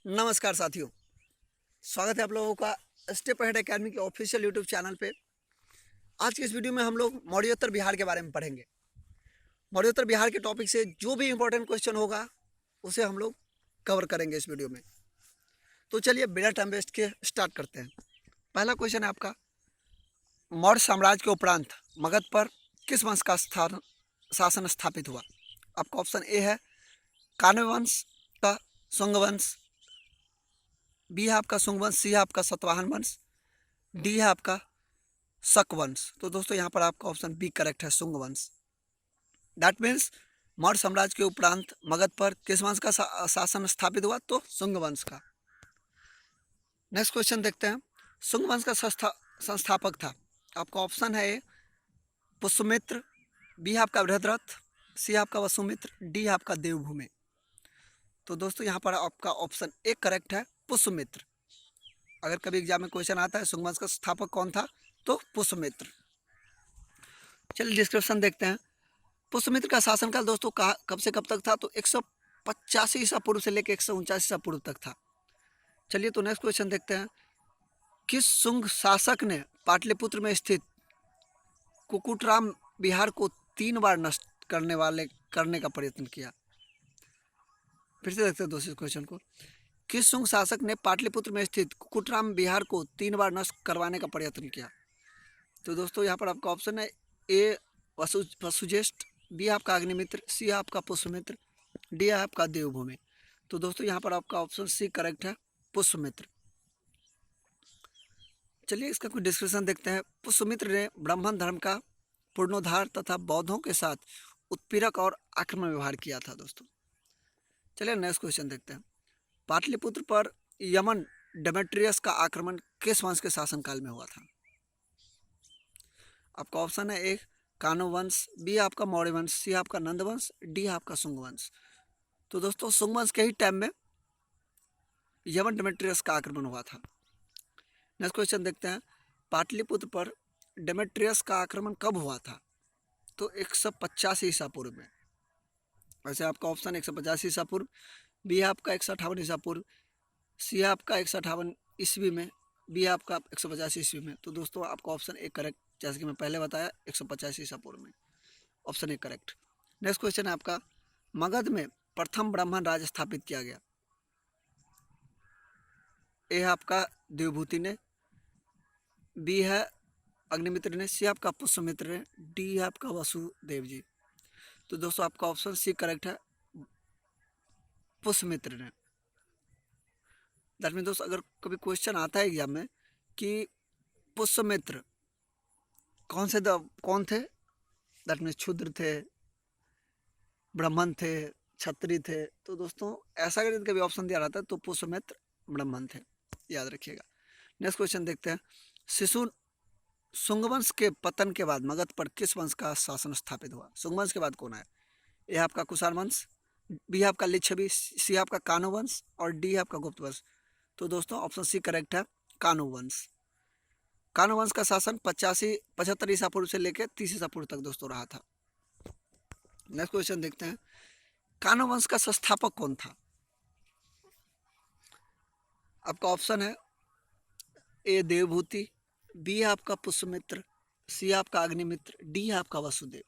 नमस्कार साथियों, स्वागत है आप लोगों का स्टेप अहेड एकेडमी के ऑफिशियल यूट्यूब चैनल पे। आज की इस वीडियो में हम लोग मौर्योत्तर बिहार के बारे में पढ़ेंगे। मौर्योत्तर बिहार के टॉपिक से जो भी इंपॉर्टेंट क्वेश्चन होगा उसे हम लोग कवर करेंगे इस वीडियो में। तो चलिए बिना टाइम वेस्ट के स्टार्ट करते हैं। पहला क्वेश्चन है आपका, मौर्य साम्राज्य के उपरांत मगध पर किस वंश का शासन स्थापित हुआ? आपका ऑप्शन ए है कान्व वंश का शुंग वंश, बी है आपका शुंग वंश, सी है आपका सतवाहन वंश, डी है आपका शक वंश। तो दोस्तों यहाँ पर आपका ऑप्शन बी करेक्ट है, शुंग वंश। दैट मीन्स मौर्य साम्राज्य के उपरांत मगध पर किस वंश का शासन स्थापित हुआ? तो शुंग वंश का। नेक्स्ट क्वेश्चन देखते हैं, शुंग वंश का संस्थापक था। आपका ऑप्शन है ए पुष्यमित्र, बी है आपका बृहद्रथ, सी है आपका वसुमित्र, डी है आपका देवभूमि। तो दोस्तों यहाँ पर आपका ऑप्शन ए करेक्ट है, पुष्यमित्र। अगर कभी एग्जाम में क्वेश्चन आता है शुंग वंश का स्थापक कौन था, तो पुष्यमित्र। चलिए डिस्क्रिप्शन देखते हैं। पुष्यमित्र का शासनकाल दोस्तों कब से कब तक था? तो 185 ईसा पूर्व से लेकर 149 ईसा पूर्व तक था। चलिए तो नेक्स्ट क्वेश्चन देखते हैं, किस शुंग शासक ने पाटलिपुत्र में स्थित कुकुटराम बिहार को 3 बार नष्ट करने का प्रयत्न किया? फिर से देखते हैं दोस्तों क्वेश्चन को। किस शुंग शासक ने पाटलिपुत्र में स्थित कुकुटराम बिहार को 3 बार नष्ट करवाने का प्रयत्न किया? तो दोस्तों यहाँ पर आपका ऑप्शन है ए वसुजेष्ठ, बी आपका अग्निमित्र, सी आपका पुष्यमित्र, डी आपका देवभूमि। तो दोस्तों यहाँ पर आपका ऑप्शन सी करेक्ट है, पुष्यमित्र। चलिए इसका कुछ डिस्क्रिप्शन देखते हैं। पुष्यमित्र ने ब्राह्मण धर्म का पूर्णोद्धार तथा बौद्धों के साथ उत्पीड़क और आक्रमण व्यवहार किया था दोस्तों। चलिए नेक्स्ट क्वेश्चन देखते हैं, पाटलिपुत्र पर यमन डेमेट्रियस का आक्रमण किस वंश के शासनकाल में हुआ था? आपका ऑप्शन है ए कान्व वंश, बी आपका मौर्य वंश, सी आपका नंद वंश, डी आपका शुंग वंश। तो दोस्तों शुंग वंश के ही टाइम में यमन डेमेट्रियस का आक्रमण हुआ था। नेक्स्ट क्वेश्चन देखते हैं, पाटलिपुत्र पर डेमेट्रियस का आक्रमण कब हुआ था? तो 185 ईसा पूर्व में। वैसे आपका ऑप्शन 185 ईसा पूर्व, बी आपका 158 ईसा पूर्व, सी आपका 158 ईस्वी में, बी आपका 150 ईस्वी में। तो दोस्तों आपका ऑप्शन ए करेक्ट, जैसे कि मैं पहले बताया 150 ईसा पूर्व में, option A correct. Next question है आपका, मगध में प्रथम ब्राह्मण राज स्थापित किया गया? ए आपका देवभूति ने, बी है अग्निमित्र ने, सी आपका पुष्यमित्र ने, डी है आपका वसुदेव जी। तो दोस्तों आपका ऑप्शन सी करेक्ट है, पुष्यमित्र ने। दैट मीन दोस्तों अगर कभी क्वेश्चन आता है एग्जाम में कि पुष्यमित्र कौन थे, दैट मीन क्षुद्र थे, ब्राह्मण थे, क्षत्रिय थे। तो दोस्तों ऐसा अगर कभी ऑप्शन दिया रहता है तो पुष्यमित्र ब्राह्मण थे, याद रखिएगा। नेक्स्ट क्वेश्चन देखते हैं, शिशु शुंगवंश के पतन के बाद मगध पर किस वंश का शासन स्थापित हुआ? शुंगवंश के बाद कौन है? ए आपका कुषाण वंश, बी आपका लिच्छवी, सी आपका कान्व वंश और डी आपका गुप्त वंश। तो दोस्तों ऑप्शन सी करेक्ट है, कान्व वंश। कान्व वंश का शासन 75 ईसा पूर्व से लेकर 30 ईसा पूर्व तक दोस्तों रहा था। नेक्स्ट क्वेश्चन देखते हैं, कान्व वंश का संस्थापक कौन था? आपका ऑप्शन है ए देवभूति, बी आपका पुष्यमित्र, सी आपका अग्निमित्र, डी आपका वसुदेव।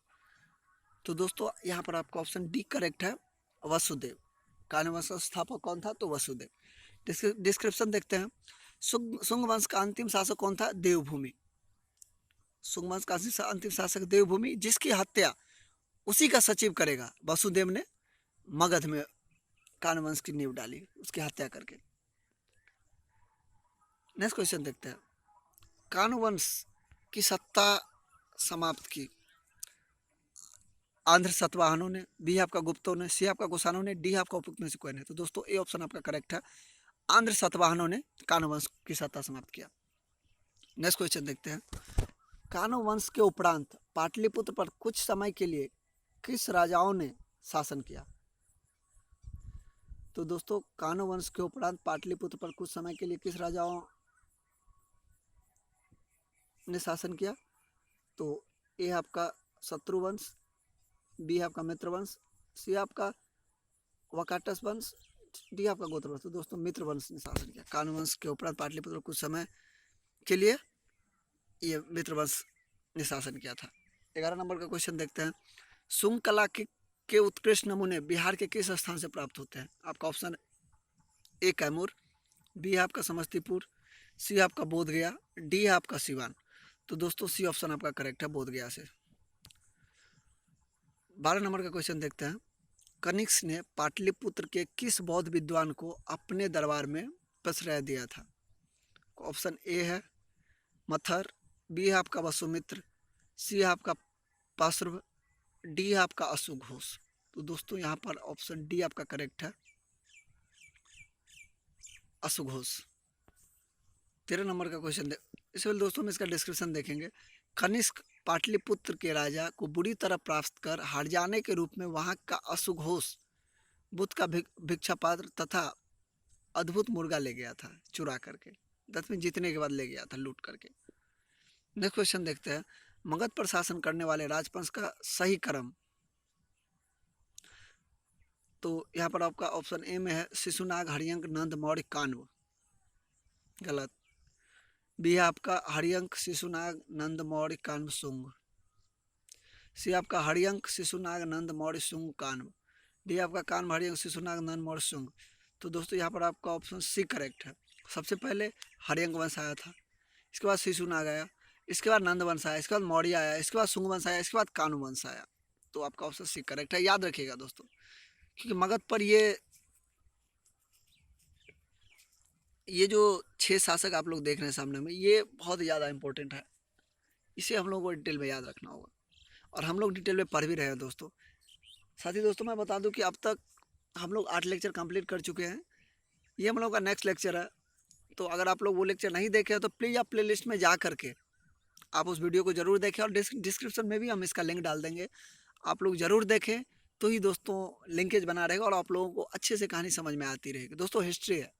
तो दोस्तों यहाँ पर आपका ऑप्शन डी करेक्ट है, वसुदेव। कान्व वंश का संस्थापक कौन था? तो वसुदेव। डिस्क्रिप्शन देखते हैं, शुंग वंश का अंतिम शासक कौन था? देवभूमि। शुंग वंश का अंतिम शासक देवभूमि, जिसकी हत्या उसी का सचिव करेगा वसुदेव ने मगध में कान्व वंश की नींव डाली उसकी हत्या करके। नेक्स्ट क्वेश्चन देखते हैं, कान्व वंश की सत्ता समाप्त की आंध्र सतवाहनों ने, बी आपका गुप्तों ने, सी आपका कुषाणों ने, डी आपका उपयुक्त में से कोई नहीं। तो दोस्तों ए ऑप्शन आपका करेक्ट है, आंध्र सतवाहनों ने कान्व वंश की सत्ता समाप्त किया। नेक्स्ट क्वेश्चन देखते हैं, कान्व वंश के उपरांत पाटलिपुत्र पर कुछ समय के लिए किस राजाओं ने शासन किया? तो दोस्तों कान्व वंश के उपरांत पाटलिपुत्र पर कुछ समय के लिए किस राजाओं ने शासन किया? तो ए आपका शत्रुवंश, बी आपका मित्रवंश, सी आपका वकाटस वंश, डी आपका गोत्र वंश। तो दोस्तों मित्र वंश ने शासन किया। कान्व वंश के उपरांत पाटलिपुत्र कुछ समय के लिए ये मित्र वंश ने शासन किया था। 11 नंबर का क्वेश्चन देखते हैं। शुंग कला के उत्कृष्ट नमूने बिहार के किस स्थान से प्राप्त होते हैं? आपका ऑप्शन ए कैमूर, बी आपका समस्तीपुर, सी आपका बोधगया, डी आपका सिवान। तो दोस्तों सी ऑप्शन आपका करेक्ट है, बोधगया से। 12 नंबर का क्वेश्चन देखते हैं। कनिष्क ने पाटलिपुत्र के किस बौद्ध विद्वान को अपने दरबार में प्रश्रय दिया था? ऑप्शन ए है मथर, बी है आपका वसुमित्र, सी है आपका पार्श्व, डी है आपका अशुघोष। तो दोस्तों यहाँ पर ऑप्शन डी आपका करेक्ट है, अशुघोष। 13 नंबर का क्वेश्चन इससे पहले दोस्तों हम इसका डिस्क्रिप्शन देखेंगे। कनिष्क पाटलिपुत्र के राजा को बुरी तरह प्राप्त कर हार जाने के रूप में वहां का अशुघोष बुद्ध का भिक्षा पात्र तथा अद्भुत मुर्गा ले गया था चुरा करके। 10 में जीतने के बाद ले गया था लूट करके। नेक्स्ट क्वेश्चन देखते हैं। मगध पर शासन करने वाले राजवंश का सही क्रम। तो यहाँ पर आपका ऑप्शन ए में है शिशुनाग, हरियंक, नंद, मौर्य, कान्व। गलत। बी है आपका हरियंक, शिशुनाग, नंद, मौर्य, कान्व, शुंग। सी आपका हरियंक, शिशुनाग, नंद, मौर्य, शुंग, कान्व। डी आपका कान्व, हरियंक, शिशुनाग, नंद, मौर्य, शुंग। तो दोस्तों यहाँ पर आपका ऑप्शन सी करेक्ट है। सबसे पहले हरियंक वंश आया था, इसके बाद शिशुनाग आया, इसके बाद नंद वंश आया, इसके बाद मौर्य आया, इसके बाद शुंग वंश आया, इसके बाद कान्व वंश आया। तो आपका ऑप्शन सी करेक्ट है, याद रखिएगा दोस्तों, क्योंकि मगध पर ये जो 6 शासक आप लोग देख रहे हैं सामने में, ये बहुत ज़्यादा इंपॉर्टेंट है। इसे हम लोगों को डिटेल में याद रखना होगा, और हम लोग डिटेल में पढ़ भी रहे हैं दोस्तों। साथ ही दोस्तों मैं बता दूं कि अब तक हम लोग 8 लेक्चर कंप्लीट कर चुके हैं। ये हम लोग का नेक्स्ट लेक्चर है। तो अगर आप लोग वो लेक्चर नहीं देखे हैं तो प्लीज़ आप प्लेलिस्ट में जा करके आप उस वीडियो को ज़रूर देखें, और डिस्क्रिप्शन में भी हम इसका लिंक डाल देंगे। आप लोग ज़रूर देखें, तो ही दोस्तों लिंकेज बना रहेगा और आप लोगों को अच्छे से कहानी समझ में आती रहेगी। दोस्तों हिस्ट्री है,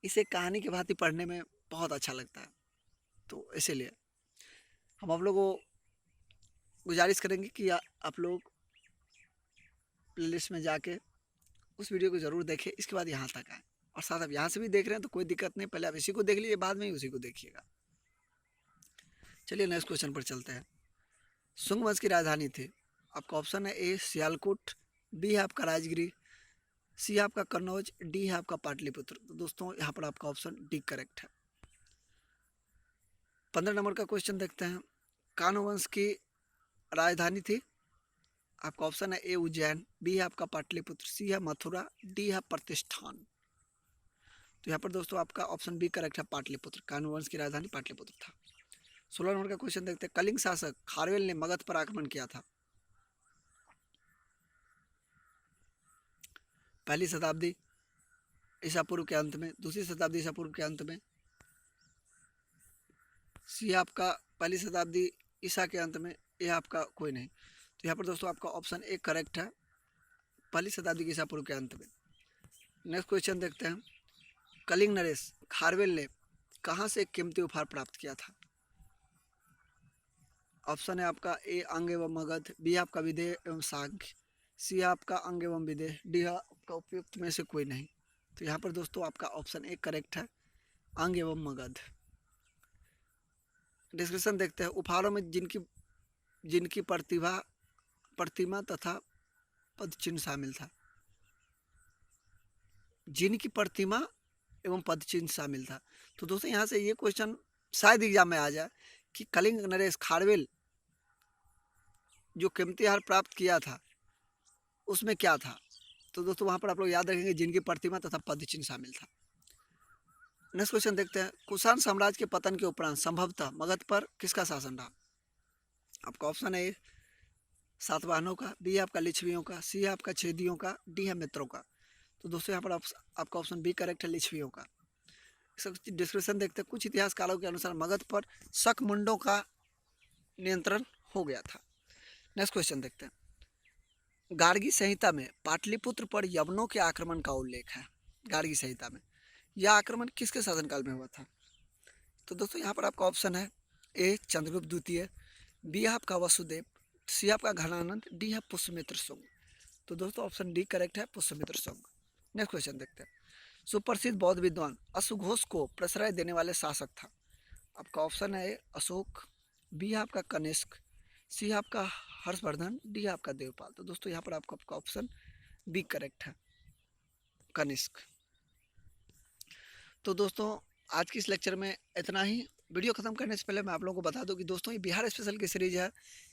इसे कहानी की भांति पढ़ने में बहुत अच्छा लगता है। तो इसीलिए हम आप लोगों को गुजारिश करेंगे कि आप लोग प्लेलिस्ट में जाके उस वीडियो को ज़रूर देखें, इसके बाद यहाँ तक आए। और साथ आप यहाँ से भी देख रहे हैं तो कोई दिक्कत नहीं, पहले आप इसी को देख लीजिए, बाद में ही उसी को देखिएगा। चलिए नेक्स्ट क्वेश्चन पर चलते हैं। शुंग वंश की राजधानी थी। आपका ऑप्शन है ए सियालकोट, बी है आपका राजगिरी, सी आपका कन्नौज, डी है आपका पाटलिपुत्र। तो दोस्तों यहाँ पर आपका ऑप्शन डी करेक्ट है। 15 नंबर का क्वेश्चन देखते हैं। कान्व वंश की राजधानी थी। आपका ऑप्शन है ए उज्जैन, बी है आपका पाटलिपुत्र, सी है मथुरा, डी है प्रतिष्ठान। तो यहाँ पर दोस्तों आपका ऑप्शन बी करेक्ट है, पाटलिपुत्र। कान्व वंश की राजधानी पाटलिपुत्र था। 16 नंबर का क्वेश्चन देखते हैं। कलिंग शासक खारवेल ने मगध पर आक्रमण किया था। पहली शताब्दी ईसा पूर्व के अंत में, दूसरी शताब्दी ईसा पूर्व के अंत में, सी आपका पहली शताब्दी ईसा के अंत में, ये आपका कोई नहीं। तो यहाँ पर दोस्तों आपका ऑप्शन ए करेक्ट है, पहली शताब्दी के ईसा पूर्व के अंत में। नेक्स्ट क्वेश्चन देखते हैं। कलिंग नरेश खारवेल ने कहाँ से कीमती उपहार प्राप्त किया था? ऑप्शन है आपका ए अंग एवं मगध, बी आपका विदेह एवं सांख्य, सी आपका अंग एवं विदेह, डी आपका उपयुक्त में से कोई नहीं। तो यहाँ पर दोस्तों आपका ऑप्शन ए करेक्ट है, अंग एवं मगध। डिस्क्रिप्शन देखते हैं। उपहारों में जिनकी प्रतिमा तथा पदचिन्ह शामिल था। जिनकी प्रतिमा एवं पदचिन्ह शामिल था। तो दोस्तों यहाँ से ये क्वेश्चन शायद एग्जाम में आ जाए कि कलिंग नरेश खारवेल जो कीमती हार प्राप्त किया था उसमें क्या था। तो दोस्तों वहाँ पर आप लोग याद रखेंगे जिनकी प्रतिमा तथा पदचिन्ह शामिल था। नेक्स्ट क्वेश्चन देखते हैं। कुषाण साम्राज्य के पतन के उपरांत संभवतः मगध पर किसका शासन रहा? आपका ऑप्शन है सातवाहनों का, बी आपका लिच्छवियों का, सी है आपका छेदियों का, डी है मित्रों का। तो दोस्तों यहाँ पर आपका ऑप्शन बी करेक्ट है, लिच्छवियों का। इसका डिस्क्रिप्शन देखते हैं। कुछ इतिहासकारों के अनुसार मगध पर शक मुंडों का नियंत्रण हो गया था। नेक्स्ट क्वेश्चन देखते हैं। गार्गी संहिता में पाटलिपुत्र पर यवनों के आक्रमण का उल्लेख है। गार्गी संहिता में यह आक्रमण किसके शासनकाल में हुआ था? तो दोस्तों यहाँ पर आपका ऑप्शन है ए चंद्रगुप्त द्वितीय, बी आपका वसुदेव, सी आपका घनानंद, डी है पुष्यमित्र शुंग। तो दोस्तों ऑप्शन डी करेक्ट है, पुष्यमित्र शुंग। नेक्स्ट क्वेश्चन देखते हैं। सुप्रसिद्ध बौद्ध विद्वान अशोघोष को प्रश्रय देने वाले शासक था। आपका ऑप्शन है ए अशोक, बी है आपका कनिष्क, सी है आपका हर्षवर्धन, डी है आपका देवपाल। तो दोस्तों यहाँ पर आपका ऑप्शन बी करेक्ट है, कनिष्क। तो दोस्तों आज की इस लेक्चर में इतना ही। वीडियो खत्म करने से पहले मैं आप लोगों को बता दूं कि दोस्तों ये बिहार स्पेशल की सीरीज है,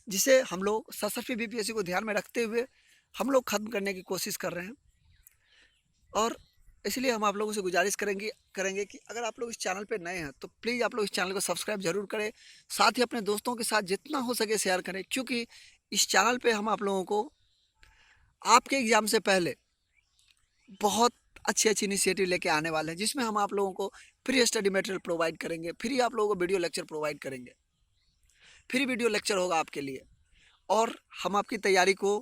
जिसे हम लोग सशस्त्र बीपीएससी को ध्यान में रखते हुए हम लोग खत्म करने की कोशिश कर रहे हैं। और इसलिए हम आप लोगों से गुजारिश करेंगे कि अगर आप लोग इस चैनल पे नए हैं तो प्लीज़ आप लोग इस चैनल को सब्सक्राइब जरूर करें, साथ ही अपने दोस्तों के साथ जितना हो सके शेयर करें, क्योंकि इस चैनल पे हम आप लोगों को आपके एग्ज़ाम से पहले बहुत अच्छी इनिशिएटिव लेके आने वाले हैं, जिसमें हम आप लोगों को फ्री स्टडी मटेरियल प्रोवाइड करेंगे, फ्री आप लोगों को वीडियो लेक्चर प्रोवाइड करेंगे, फ्री वीडियो लेक्चर होगा आपके लिए। और हम आपकी तैयारी को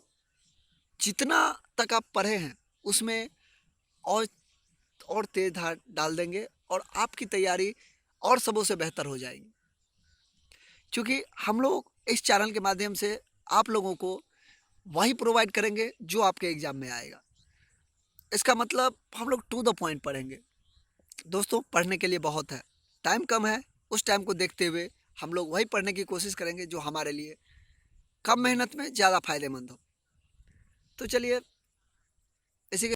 जितना तक आप पढ़े हैं उसमें और तेज धार डाल देंगे और आपकी तैयारी और सबों से बेहतर हो जाएगी, क्योंकि हम लोग इस चैनल के माध्यम से आप लोगों को वही प्रोवाइड करेंगे जो आपके एग्ज़ाम में आएगा। इसका मतलब हम लोग टू द पॉइंट पढ़ेंगे। दोस्तों पढ़ने के लिए बहुत है, टाइम कम है, उस टाइम को देखते हुए हम लोग वही पढ़ने की कोशिश करेंगे जो हमारे लिए कम मेहनत में ज़्यादा फायदेमंद हो। तो चलिए